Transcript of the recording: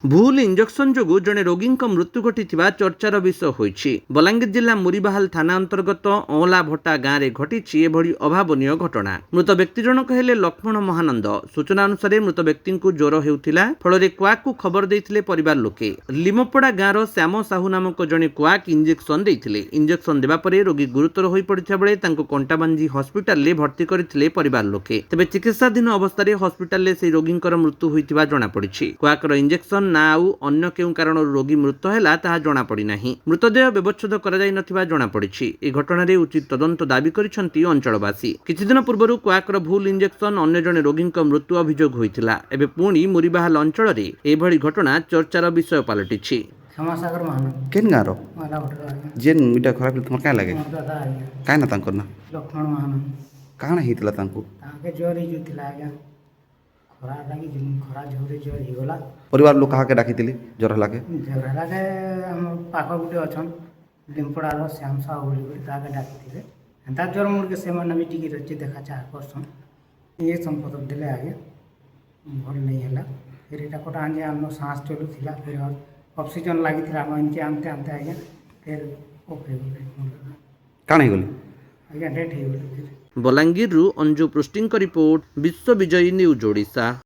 ভুল ইঞ্জেকশন যোগু জনে রোগীଙ୍କ মৃত্যু ঘটিଥିବା ଚର୍ଚ୍ଚାର ବିଷୟ ହୋଇଛି। ବଲାଙ୍ଗୀର ଜିଲ୍ଲା ମୁରିବାହାଲ ଥାନା ଅନ୍ତର୍ଗତ ଅଁଳାଭଟା ଗାଁରେ ଘଟିଛି ଏଭଳି ଅଭାବନୀୟ ଘଟଣା। ମୃତ ବ୍ୟକ୍ତି ଜଣକ ହେଲେ ଲକ୍ଷ୍ମଣ ମହାନନ୍ଦ। ସୂଚନା ଅନୁସାରେ ମୃତ ବ୍ୟକ୍ତିଙ୍କୁ ଜ୍ୱର ହେଉଥିଲା, ଫଳରେ କୁଆକୁ ଖବର ଦେଇଥିଲେ ପରିବାର ଲୋକେ। ଲିମପଡ଼ା ଗାଁର ଶ୍ୟାମ ସାହୁ ନାମକ ଜଣେ କୁଆକ ଇଞ୍ଜେକ୍ସନ ଦେଇଥିଲେ। ଇଞ୍ଜେକ୍ସନ ଦେବା ପରେ ରୋଗୀ ଗୁରୁତର ହୋଇପଡ଼ିଥିବା ବେଳେ ତାଙ୍କୁ କଣ୍ଟାବାଞ୍ଜି ହସ୍ପିଟାଲରେ ଭର୍ତ୍ତି କରିଥିଲେ ପରିବାର ଲୋକେ। ତେବେ ଚିକିତ୍ସାଧୀନ ଅବସ୍ଥାରେ ହସ୍ପିଟାଲରେ ସେହି ରୋଗୀଙ୍କର ମୃତ୍ୟୁ ହୋଇଥିବା ଜଣାପଡ଼ିଛି। କୁଆକର ଇଞ୍ଜେକ୍ସନ ନା ଆଉ ଅନ୍ୟ କେଉଁ କାରଣରୁ ରୋଗୀ ମୃତ ହେଲା ତାହା ଜଣାପଡ଼ିନାହିଁ। ମୃତଦେହ ବ୍ୟବଚ୍ଛେଦ କରାଯାଇ ନଥିବା ଜଣାପଡ଼ିଛି। ଏହି ଘଟଣାରେ ଉଚିତ ତଦନ୍ତ ଦାବି କରିଛନ୍ତି ଅଞ୍ଚଳବାସୀ। କିଛିଦିନ ପୂର୍ବରୁ କୁଆକର ଭୁଲ ଇଞ୍ଜେକ୍ସନ ଅନ୍ୟ ଜଣେ ରୋଗୀଙ୍କ ମୃତ୍ୟୁ ଅଭିଯୋଗ ହୋଇଥିଲା। ଏବେ ପୁଣି ମୁରିବାହାଲ ଅଞ୍ଚଳରେ ଏଭଳି ଘଟଣା ଚର୍ଚ୍ଚାର ବିଷୟ ପାଲଟିଛି। क्षमासागर महान केन गाँव वाला भटर आज्ञा जेन इटा खराब तुम क्या लगे मोर दादा आज्ञा काय ना तांकर ना लक्ष्मण महान काण हेतला तांको ताके ज्वर ही जुथिला आज्ञा खरा लागी खरा झोरे ज्वर ही गला परिवार लोग कहा के डाकितिली जर लागे ज्वर लागे हम पाख गुटे अछन लिमपड़ार श्याम साहू बोली ताके डाकिथिले एंता ज्वर मोर के से मन भी टिकी रची देखा चाह करसन ये संपद देले आगे भल नहीं हला फिर एटा कोटा आंजे हम सांस चलु थिला फिर ऑक्सीजन लागी थिला हम इनके आनते आनते आगे फिर ओके काण हे गली आगे डेट ही गली फिर ବଲାଙ୍ଗୀରରୁ ଅଞ୍ଜୁ ପୃଷ୍ଟିଙ୍କ ରିପୋର୍ଟ, ବିଶ୍ୱ ବିଜୟୀ ନ୍ୟୁଜ୍ ଓଡ଼ିଶା।